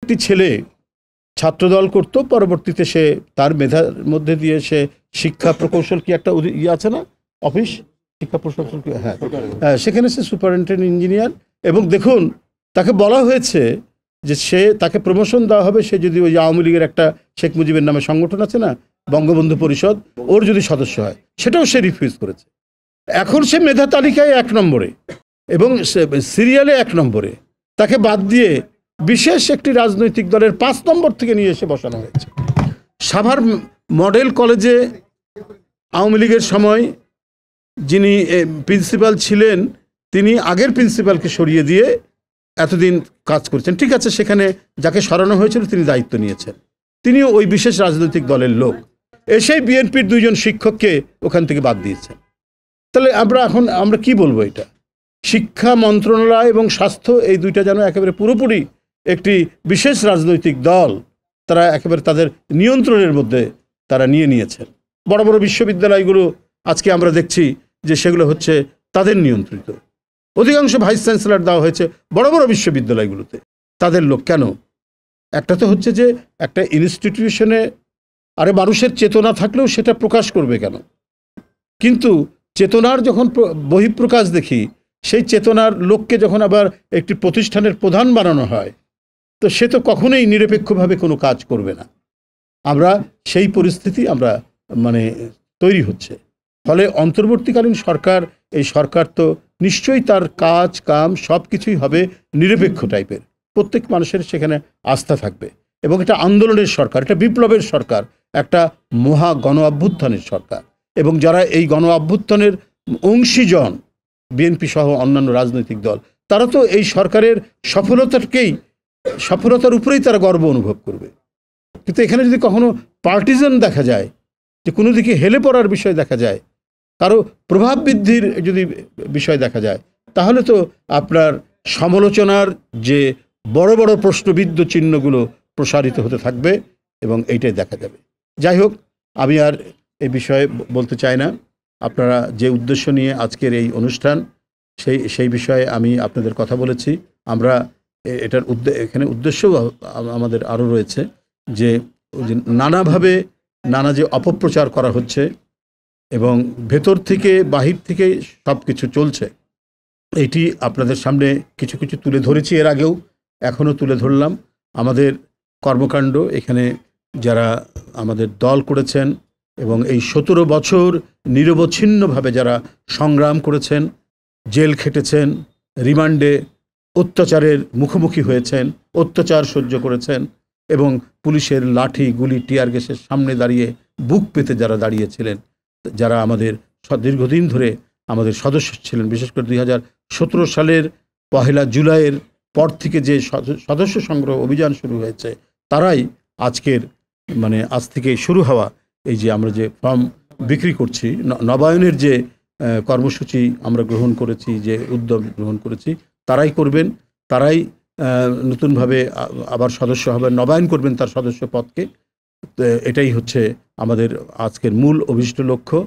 একটি ছেলে ছাত্রদল করত, পরবর্তীতে সে তার মেধার মধ্যে দিয়ে সে শিক্ষা প্রকৌশল কি একটা ইয়ে আছে না, অফিস শিক্ষা প্রকৌশল, হ্যাঁ হ্যাঁ, সেখানে সে সুপারিনটেন্ডেন্ট ইঞ্জিনিয়ার। এবং দেখুন তাকে বলা হয়েছে যে তাকে প্রমোশন দেওয়া হবে সে যদি ওই আওয়ামী লীগের একটা শেখ মুজিবের নামে সংগঠন আছে না, বঙ্গবন্ধু পরিষদ, ওর যদি সদস্য হয়, সেটাও সে রিফিউজ করেছে। এখন সে মেধা তালিকায় 1 নম্বরে এবং সিরিয়ালে 1 নম্বরে, তাকে বাদ দিয়ে বিশেষ একটি রাজনৈতিক দলের 5 নম্বর থেকে নিয়ে এসে বসানো হয়েছে। সাভার মডেল কলেজে আওয়ামী লীগের সময় যিনি প্রিন্সিপাল ছিলেন, তিনি আগের প্রিন্সিপালকে সরিয়ে দিয়ে এতদিন কাজ করছেন, ঠিক আছে, সেখানে যাকে সরানো হয়েছিল তিনি দায়িত্ব নিয়েছেন, তিনিও ওই বিশেষ রাজনৈতিক দলের লোক, এসেই বিএনপির 2 জন শিক্ষককে ওখান থেকে বাদ দিয়েছেন। তাহলে আমরা কি বলবো? এটা শিক্ষা মন্ত্রণালয় এবং স্বাস্থ্য, এই দুইটা যেন একেবারে পুরোপুরি একটি বিশেষ রাজনৈতিক দল, তারা একেবারে তাদের নিয়ন্ত্রণের মধ্যে তারা নিয়েছেন। বড় বড় বিশ্ববিদ্যালয়গুলো আজকে আমরা দেখছি যে সেগুলো হচ্ছে তাদের নিয়ন্ত্রিত। অধিকাংশ ভাইস চ্যান্সেলর দেওয়া হয়েছে বড় বড় বিশ্ববিদ্যালয়গুলোতে তাদের লোক। কেন? একটা তো হচ্ছে যে একটা ইনস্টিটিউশনে আরে মানুষের চেতনা থাকলেও সেটা প্রকাশ করবে কেন? কিন্তু চেতনার যখন বহিঃপ্রকাশ দেখি, সেই চেতনার লোককে যখন আবার একটি প্রতিষ্ঠানের প্রধান বানানো হয়, তো সে তো কখনোই নিরপেক্ষভাবে কোনো কাজ করবে না। আমরা সেই পরিস্থিতি তৈরি হচ্ছে। ফলে অন্তর্বর্তীকালীন সরকার, এই সরকার তো নিশ্চয়ই তার কাম সব কিছুই হবে নিরপেক্ষ টাইপের, প্রত্যেক মানুষের সেখানে আস্থা থাকবে। এবং এটা আন্দোলনের সরকার, এটা বিপ্লবের সরকার, একটা মহা গণ অভ্যুত্থানের সরকার। এবং যারা এই গণ অভ্যুত্থানের অংশীজন, বিএনপি সহ অন্যান্য রাজনৈতিক দল, তারা তো এই সরকারের সফলতার উপরেই তারা গর্ব অনুভব করবে। কিন্তু এখানে যদি কখনো পার্টিজান দেখা যায়, যে কোনো দিকে হেলে পড়ার বিষয় দেখা যায়, কারো প্রভাব বৃদ্ধির যদি বিষয় দেখা যায়, তাহলে তো আপনার সমালোচনার যে বড় বড় প্রশ্নবিদ্ধ চিহ্নগুলো প্রসারিত হতে থাকবে এবং এইটাই দেখা যাবে। যাই হোক, আমি আর এই বিষয়ে বলতে চাই না। আপনারা যে উদ্দেশ্য নিয়ে আজকের এই অনুষ্ঠান, সেই বিষয়ে আমি আপনাদের কথা বলেছি। আমরা এটার এখানে উদ্দেশ্য আমাদের আরও রয়েছে যে নানাভাবে নানা যে অপপ্রচার করা হচ্ছে এবং ভেতর থেকে বাহির থেকে সব কিছু চলছে, এটি আপনাদের সামনে কিছু কিছু তুলে ধরেছি এর আগেও, এখনও তুলে ধরলাম। আমাদের কর্মকাণ্ড, এখানে যারা আমাদের দল করেছেন এবং এই 17 বছর নিরবচ্ছিন্নভাবে যারা সংগ্রাম করেছেন, জেল খেটেছেন, রিমান্ডে অত্যাচারের মুখোমুখি হয়েছেন, অত্যাচার সহ্য করেছেন এবং পুলিশের লাঠি গুলি টিয়ার গ্যাসের সামনে দাঁড়িয়ে বুক পেতে যারা দাঁড়িয়েছিলেন, যারা আমাদের দীর্ঘদিন ধরে আমাদের সদস্য ছিলেন, বিশেষ করে 2017 সালের 1 জুলাইয়ের পর থেকে যে সদস্য সংগ্রহ অভিযান শুরু হয়েছে, তারাই আজকের আজ থেকে শুরু হওয়া এই যে আমরা যে ফর্ম বিক্রি করছি, নবায়নের যে কর্মসূচি আমরা গ্রহণ করেছি, যে উদ্যোগ গ্রহণ করেছি, তারাই করবেন, তারাই নতুনভাবে আবার সদস্য হবেন, নবায়ন করবেন তার সদস্য পদকে। এটাই হচ্ছে আমাদের আজকের মূল অভিষ্ট লক্ষ্য।